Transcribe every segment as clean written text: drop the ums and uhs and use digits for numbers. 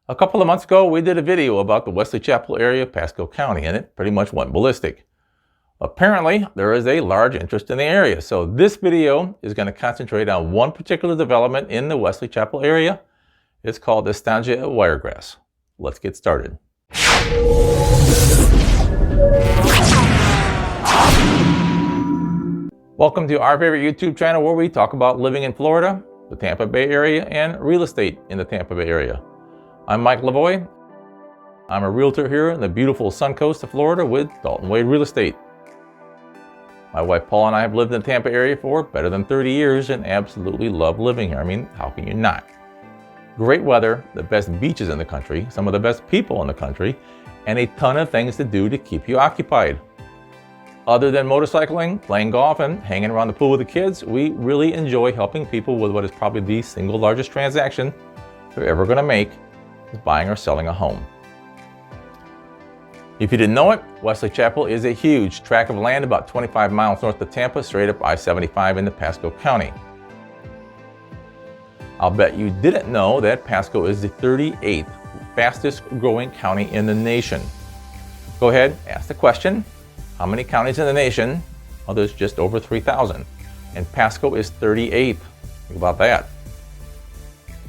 A couple of months ago, we did a video about the Wesley Chapel area of Pasco County, and it pretty much went ballistic. Apparently, there is a large interest in the area, so this video is going to concentrate on one particular development in the Wesley Chapel area. It's called Estancia Wiregrass. Let's get started. Welcome to our favorite YouTube channel where we talk about living in Florida, the Tampa Bay area, and real estate in the Tampa Bay area. I'm Mike Lavoie. I'm a realtor here in the beautiful Sun Coast of Florida with Dalton Wade Real Estate. My wife Paula and I have lived in the Tampa area for better than 30 years and absolutely love living here. I mean, how can you not? Great weather, the best beaches in the country, some of the best people in the country, and a ton of things to do to keep you occupied. Other than motorcycling, playing golf, and hanging around the pool with the kids, we really enjoy helping people with what is probably the single largest transaction they're ever going to make, is buying or selling a home. If you didn't know it, Wesley Chapel is a huge tract of land about 25 miles north of Tampa, straight up I-75 into Pasco County. I'll bet you didn't know that Pasco is the 38th fastest growing county in the nation. Go ahead, ask the question, how many counties in the nation? Well, there's just over 3,000, and Pasco is 38th. Think about that.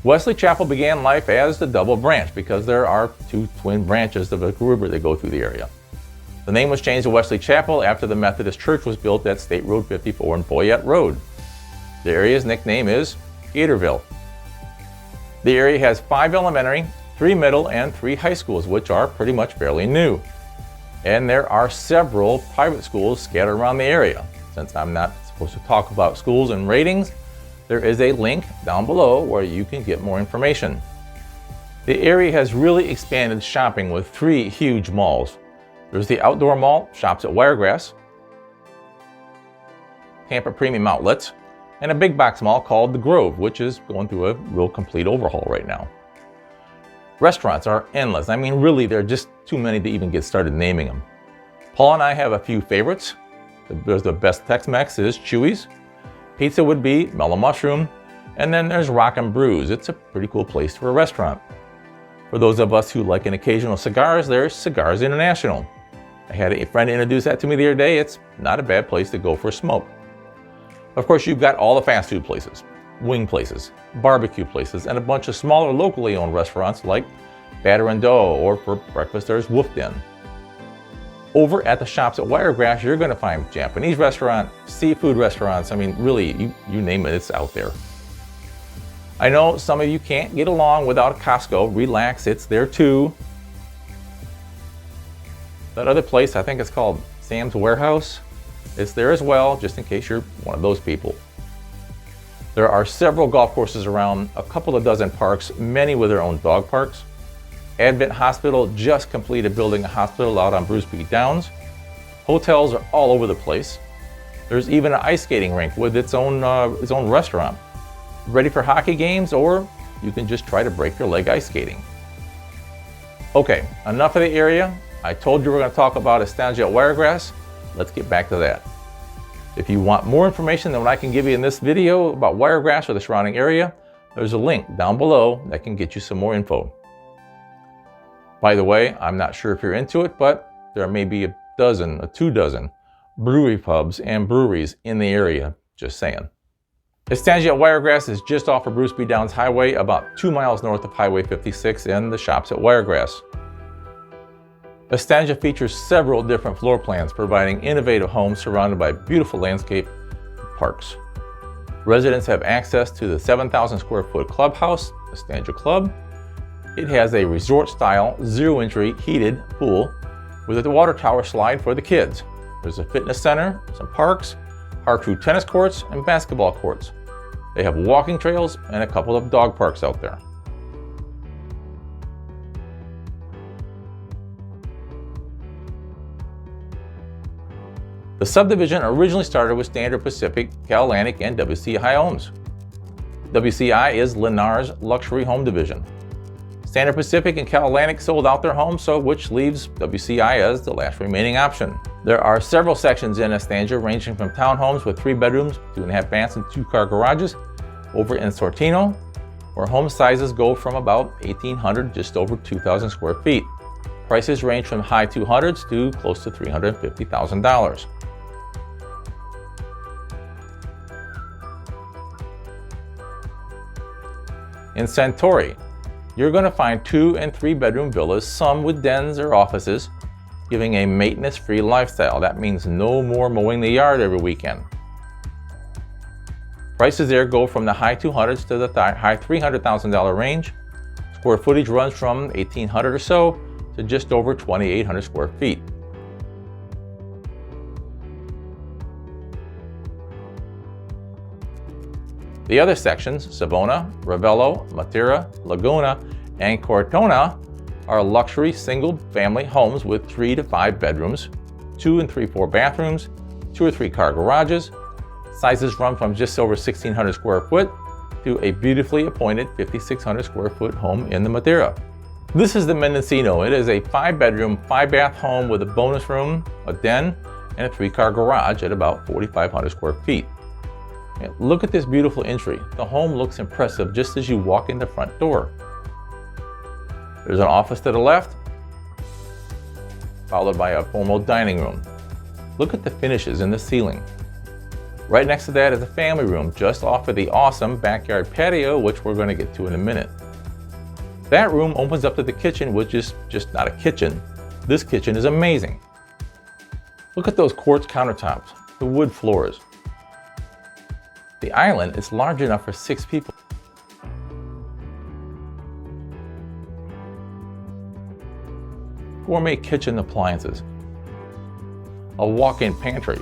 Wesley Chapel began life as the double branch because there are two twin branches of the river that go through the area. The name was changed to Wesley Chapel after the Methodist Church was built at State Road 54 and Boyette Road. The area's nickname is Gatorville. The area has 5 elementary, 3 middle, and 3 high schools, which are pretty much fairly new. And there are several private schools scattered around the area. Since I'm not supposed to talk about schools and ratings, there is a link down below where you can get more information. The area has really expanded shopping with 3 huge malls. There's the outdoor mall, shops at Wiregrass, Tampa Premium Outlets, and a big box mall called The Grove, which is going through a real complete overhaul right now. Restaurants are endless. I mean, really, there are just too many to even get started naming them. Paul and I have a few favorites. There's the best Tex-Mex is Chuy's. Pizza would be Mellow Mushroom, and then there's Rock and Brews. It's a pretty cool place for a restaurant. For those of us who like an occasional cigars, there's Cigars International. I had a friend introduce that to me the other day. It's not a bad place to go for a smoke. Of course, you've got all the fast food places, wing places, barbecue places, and a bunch of smaller locally owned restaurants like Batter and Dough, or for breakfast there's Wolf Den. Over at the shops at Wiregrass, you're going to find Japanese restaurant, seafood restaurants. I mean, really, you name it, it's out there. I know some of you can't get along without a Costco. Relax, it's there too. That other place, I think it's called Sam's Warehouse. It's there as well, just in case you're one of those people. There are several golf courses around, a couple of dozen parks, many with their own dog parks. Advent Hospital just completed building a hospital out on Bruce Beach Downs. Hotels are all over the place. There's even an ice skating rink with its own restaurant. Ready for hockey games, or you can just try to break your leg ice skating. Okay, enough of the area. I told you we're going to talk about Estancia Wiregrass. Let's get back to that. If you want more information than what I can give you in this video about Wiregrass or the surrounding area, there's a link down below that can get you some more info. By the way, I'm not sure if you're into it, but there may be a dozen, 2 dozen brewery pubs and breweries in the area, just saying. Estancia Wiregrass is just off of Bruce B. Downs Highway, about 2 miles north of Highway 56 and the shops at Wiregrass. Estancia features several different floor plans, providing innovative homes surrounded by beautiful landscape and parks. Residents have access to the 7,000 square foot clubhouse, Estancia Club. It has a resort-style, zero-entry heated pool with a water tower slide for the kids. There's a fitness center, some parks, Har Tru tennis courts, and basketball courts. They have walking trails and a couple of dog parks out there. The subdivision originally started with Standard Pacific, Cal Atlantic, and WCI Homes. WCI is Lennar's luxury home division. Standard Pacific and Cal Atlantic sold out their homes, which leaves WCI as the last remaining option. There are several sections in Estancia, ranging from townhomes with 3 bedrooms, 2.5 baths, and 2-car garages, over in Sortino, where home sizes go from about 1,800 just over 2,000 square feet. Prices range from high 200s to close to $350,000. In Centauri, you're going to find 2 and 3 bedroom villas, some with dens or offices, giving a maintenance-free lifestyle. That means no more mowing the yard every weekend. Prices there go from the high 200s to the high $300,000 range. Square footage runs from 1,800 or so to just over 2,800 square feet. The other sections, Savona, Ravello, Matero, Laguna, and Cortona, are luxury single-family homes with 3 to 5 bedrooms, 2 and 3/4 bathrooms, 2 or 3 car garages. Sizes run from just over 1,600 square foot to a beautifully appointed 5,600 square foot home in the Matero. This is the Mendocino. It is a 5-bedroom, 5-bath home with a bonus room, a den, and a 3-car garage at about 4,500 square feet. And look at this beautiful entry. The home looks impressive just as you walk in the front door. There's an office to the left, followed by a formal dining room. Look at the finishes in the ceiling. Right next to that is a family room just off of the awesome backyard patio, which we're going to get to in a minute. That room opens up to the kitchen, which is just not a kitchen. This kitchen is amazing. Look at those quartz countertops, the wood floors. The island is large enough for 6 people. Gourmet kitchen appliances. A walk-in pantry.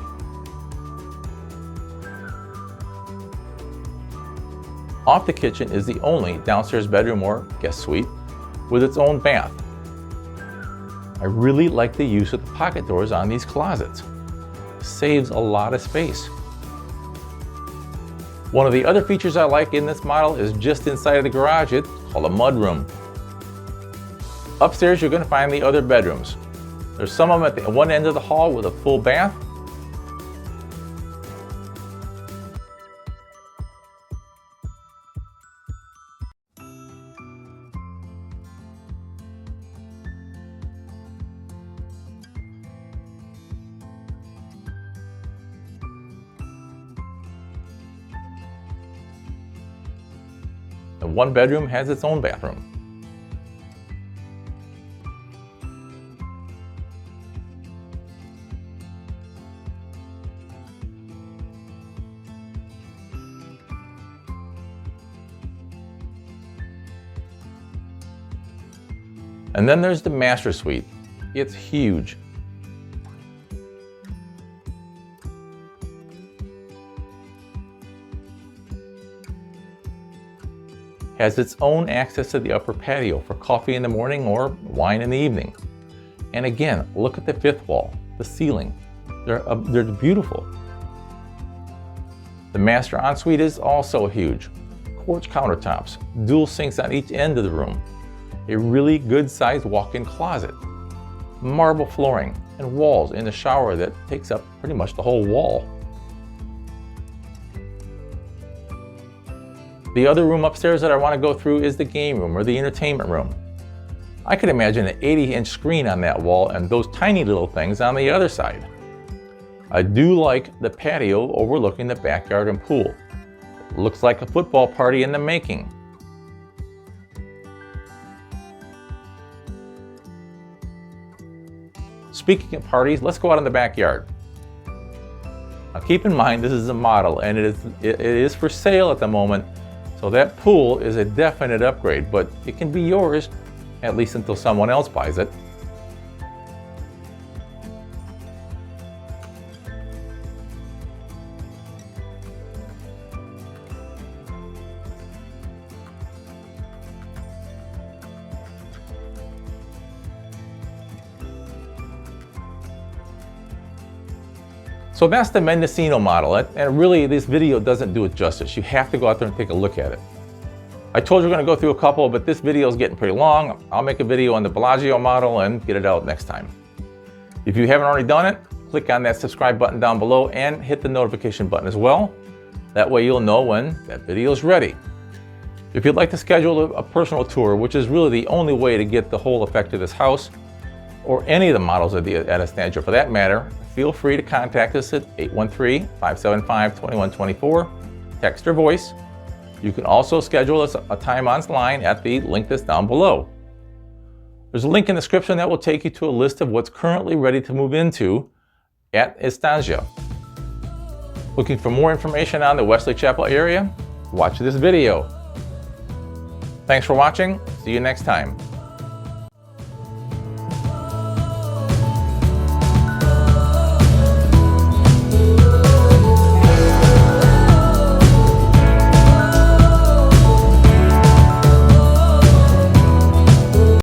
Off the kitchen is the only downstairs bedroom or guest suite with its own bath. I really like the use of the pocket doors on these closets. Saves a lot of space. One of the other features I like in this model is just inside of the garage. It's called a mudroom. Upstairs, you're going to find the other bedrooms. There's some of them at the one end of the hall with a full bath. And one bedroom has its own bathroom. And then there's the master suite. It's huge. Has its own access to the upper patio for coffee in the morning or wine in the evening. And again, look at the 5th wall, the ceiling. They're beautiful. The master ensuite is also huge. Quartz countertops, dual sinks on each end of the room. A really good-sized walk-in closet, marble flooring, and walls in the shower that takes up pretty much the whole wall. The other room upstairs that I want to go through is the game room or the entertainment room. I could imagine an 80-inch screen on that wall and those tiny little things on the other side. I do like the patio overlooking the backyard and pool. It looks like a football party in the making. Speaking of parties, let's go out in the backyard. Now keep in mind this is a model and it is for sale at the moment, so that pool is a definite upgrade, but it can be yours, at least until someone else buys it. So that's the Mendocino model, and really this video doesn't do it justice. You have to go out there and take a look at it. I told you we're going to go through a couple, but this video is getting pretty long. I'll make a video on the Bellagio model and get it out next time. If you haven't already done it, click on that subscribe button down below and hit the notification button as well. That way you'll know when that video is ready. If you'd like to schedule a personal tour, which is really the only way to get the whole effect of this house, or any of the models at Estancia for that matter, feel free to contact us at 813-575-2124, text or voice. You can also schedule us a time online at the link that's down below. There's a link in the description that will take you to a list of what's currently ready to move into at Estancia. Looking for more information on the Wesley Chapel area? Watch this video. Thanks for watching. See you next time.